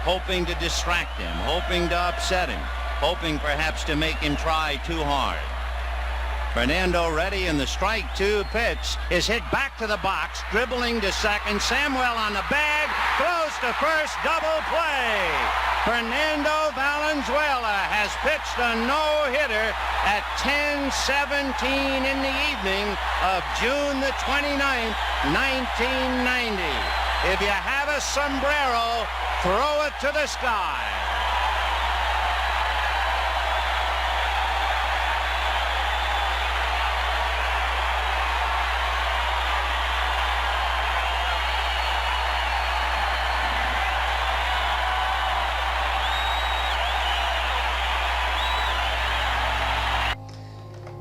hoping to distract him, hoping to upset him, hoping perhaps to make him try too hard. Fernando ready, and the strike two pitch is hit back to the box, dribbling to second. Samuel on the bag, throws to first, double play. Fernando Valenzuela has pitched a no-hitter at 10:17 in the evening of June the 29th, 1990. If you have a sombrero, throw it to the sky.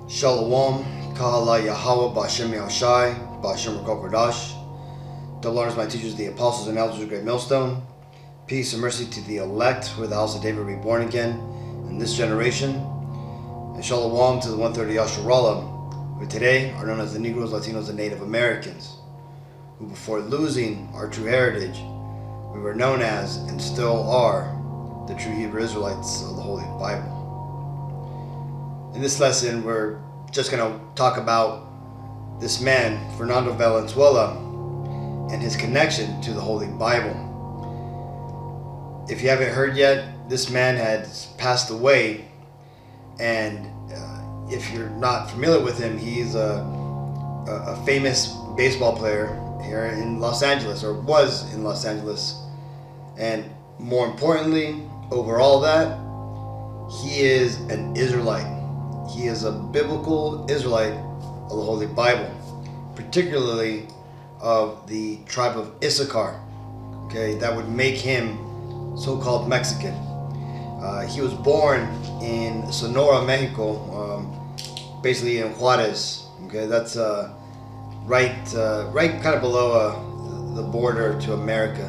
Shalom, Kahala Yahweh, Bashem Yahshai, Bashem Rakokodash. Double honors my teachers, the apostles and elders of Great Millstone. Peace and mercy to the elect, who are the house of David reborn again in this generation. And Shalom to the 130 Yasharallah, who today are known as the Negroes, Latinos, and Native Americans, who before losing our true heritage, we were known as, and still are, the true Hebrew Israelites of the Holy Bible. In this lesson, we're just going to talk about this man, Fernando Valenzuela, and his connection to the Holy Bible. If you haven't heard yet, this man had passed away, and if you're not familiar with him, he's a famous baseball player here in Los Angeles, or was in Los Angeles. And more importantly, over all that, he is an Israelite. He is a biblical Israelite of the Holy Bible, particularly of the tribe of Issachar. Okay, that would make him so-called Mexican. He was born in Sonora, Mexico, basically in Juarez. Okay, that's right kind of below the border to America,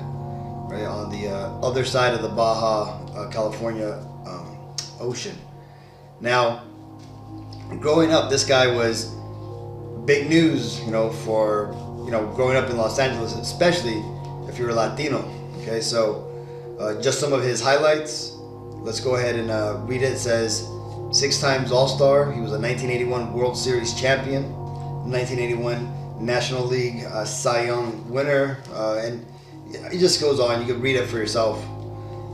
right on the other side of the Baja California ocean. Now, growing up, this guy was big news, for growing up in Los Angeles, especially if you're a Latino. Okay, so just some of his highlights. Let's go ahead and read it. It says 6 times All-Star. He was a 1981 World Series champion, 1981 National League Cy Young winner, and it just goes on. You can read it for yourself.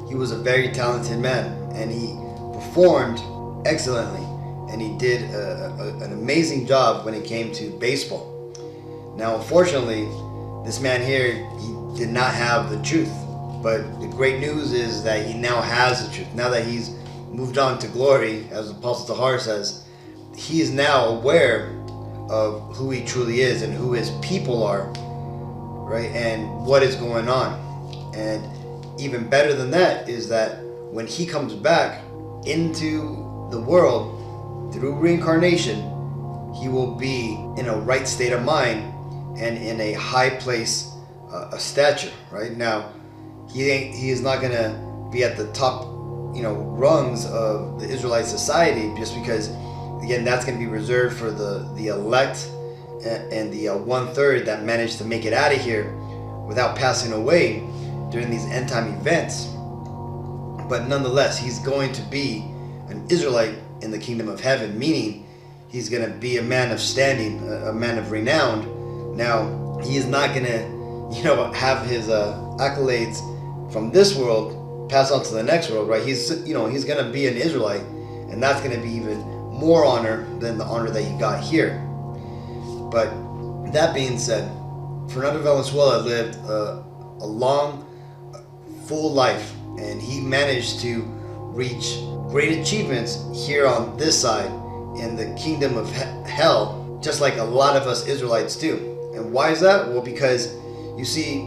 He was a very talented man, and he performed excellently, and he did an amazing job when it came to baseball. Now, unfortunately, this man here, he did not have the truth. But the great news is that he now has the truth. Now that he's moved on to glory, as Apostle Tahar says, he is now aware of who he truly is and who his people are, right? And what is going on. And even better than that is that when he comes back into the world through reincarnation, he will be in a right state of mind and in a high place of stature, right? Now, he is not going to be at the top, rungs of the Israelite society, just because, again, that's going to be reserved for the elect and the 1/3 that managed to make it out of here without passing away during these end time events. But nonetheless, he's going to be an Israelite in the kingdom of heaven, meaning he's going to be a man of standing, a man of renown. Now, he is not going to, have his accolades from this world pass on to the next world, right? He's going to be an Israelite, and that's going to be even more honor than the honor that he got here. But that being said, Fernando Valenzuela lived a long, full life, and he managed to reach great achievements here on this side in the kingdom of hell, just like a lot of us Israelites do. And why is that? Well, because you see,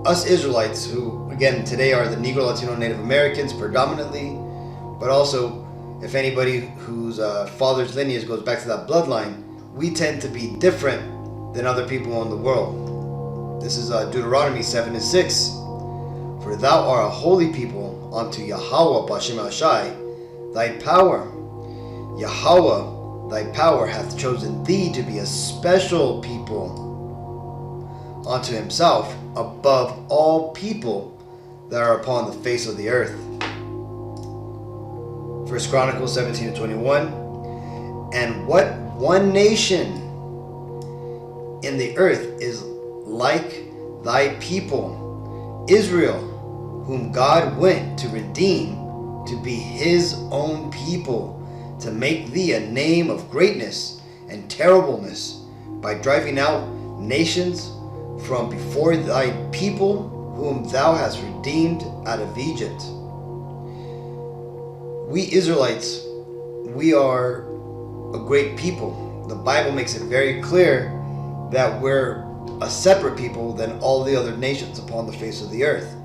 us Israelites, who again today are the Negro, Latino, Native Americans predominantly, but also if anybody whose father's lineage goes back to that bloodline, we tend to be different than other people in the world. This is Deuteronomy 7:6. For thou art a holy people unto Yahweh Bashem Ashai, thy power. Yahweh, thy power, hath chosen thee to be a special people unto himself above all people that are upon the face of the earth. 1 Chronicles 17:21. And what one nation in the earth is like thy people, Israel, whom God went to redeem to be his own people, to make thee a name of greatness and terribleness, by driving out nations from before thy people, whom thou hast redeemed out of Egypt. We Israelites, we are a great people. The Bible makes it very clear that we're a separate people than all the other nations upon the face of the earth.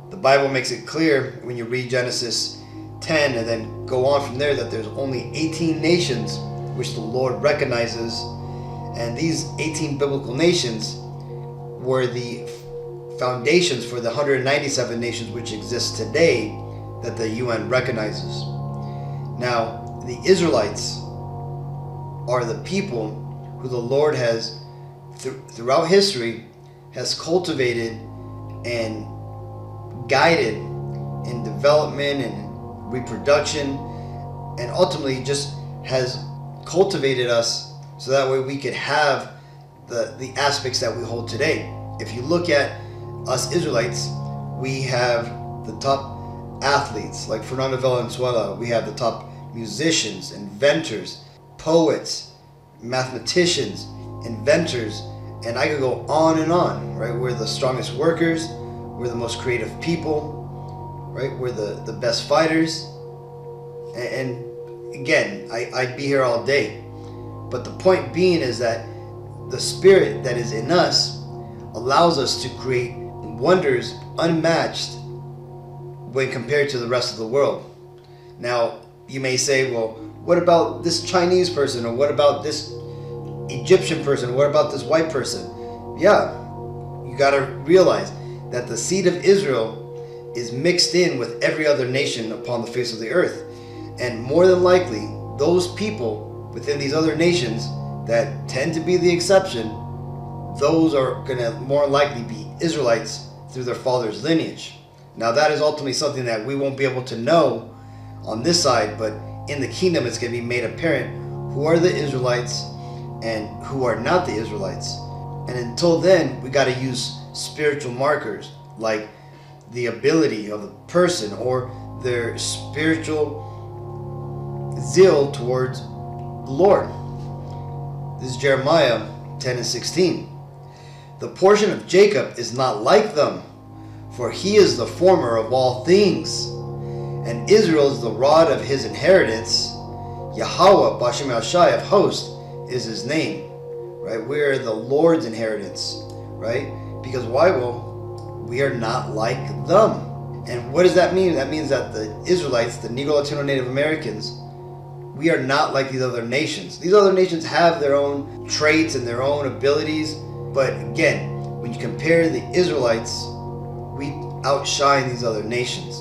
The Bible makes it clear when you read Genesis 10 and then go on from there that there's only 18 nations which the Lord recognizes, and these 18 biblical nations were the foundations for the 197 nations which exist today that the UN recognizes. Now, the Israelites are the people who the Lord has, throughout history, has cultivated and guided in development and reproduction, and ultimately just has cultivated us so that way we could have the aspects that we hold today. If you look at us Israelites, we have the top athletes like Fernando, Valenzuela. We have the top musicians, inventors, poets, mathematicians, inventors, and I could go on and on, right? We're the strongest workers, we're the most creative people, right? We're the best fighters, and again, I'd be here all day, but the point being is that the spirit that is in us allows us to create wonders unmatched when compared to the rest of the world. Now, you may say, well, what about this Chinese person, or what about this Egyptian person, what about this white person? Yeah, you got to realize that the seed of Israel is mixed in with every other nation upon the face of the earth, and more than likely those people within these other nations that tend to be the exception, those are going to more likely be Israelites through their father's lineage. Now, that is ultimately something that we won't be able to know on this side, but in the kingdom it's going to be made apparent who are the Israelites and who are not the Israelites. And until then, we got to use spiritual markers like the ability of the person or their spiritual zeal towards the Lord. This is Jeremiah 10:16. The portion of Jacob is not like them, for he is the former of all things, and Israel is the rod of his inheritance. Yahweh, Bashem Yashai of hosts, is his name. Right? We are the Lord's inheritance. Right? Because why? Well, we are not like them. And what does that mean? That means that the Israelites, the Negro, Latino, Native Americans, we are not like these other nations. These other nations have their own traits and their own abilities. But again, when you compare the Israelites, we outshine these other nations.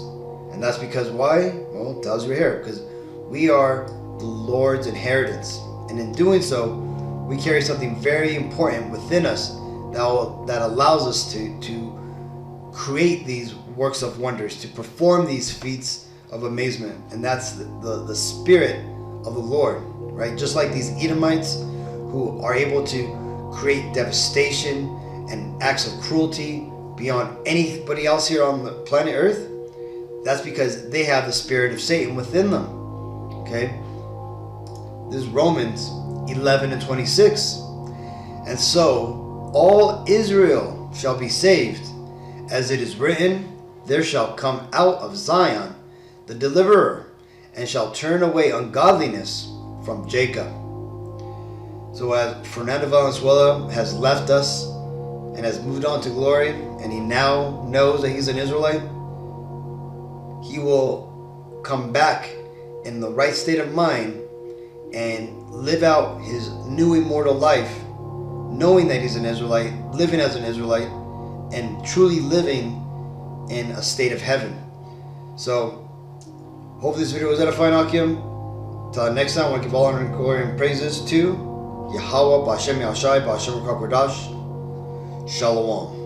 And that's because why? Well, it tells you here. Because we are the Lord's inheritance. And in doing so, we carry something very important within us that allows us to create these works of wonders, to perform these feats of amazement. And that's the spirit of the Lord, right? Just like these Edomites who are able to create devastation and acts of cruelty beyond anybody else here on the planet Earth, that's because they have the spirit of Satan within them. Okay? This is Romans 11:26. And so all Israel shall be saved, as it is written, there shall come out of Zion the deliverer, and shall turn away ungodliness from Jacob. So as Fernando Valenzuela has left us and has moved on to glory, and he now knows that he's an Israelite, he will come back in the right state of mind and live out his new immortal life, knowing that he's an Israelite, living as an Israelite, and truly living in a state of heaven. So, hope this video was edifying, Akim. Till next time, I want to give all honor and glory and praises to Yahweh, Ba'Shem Yahshai, Ba'Shem Rakakodash. Shalom.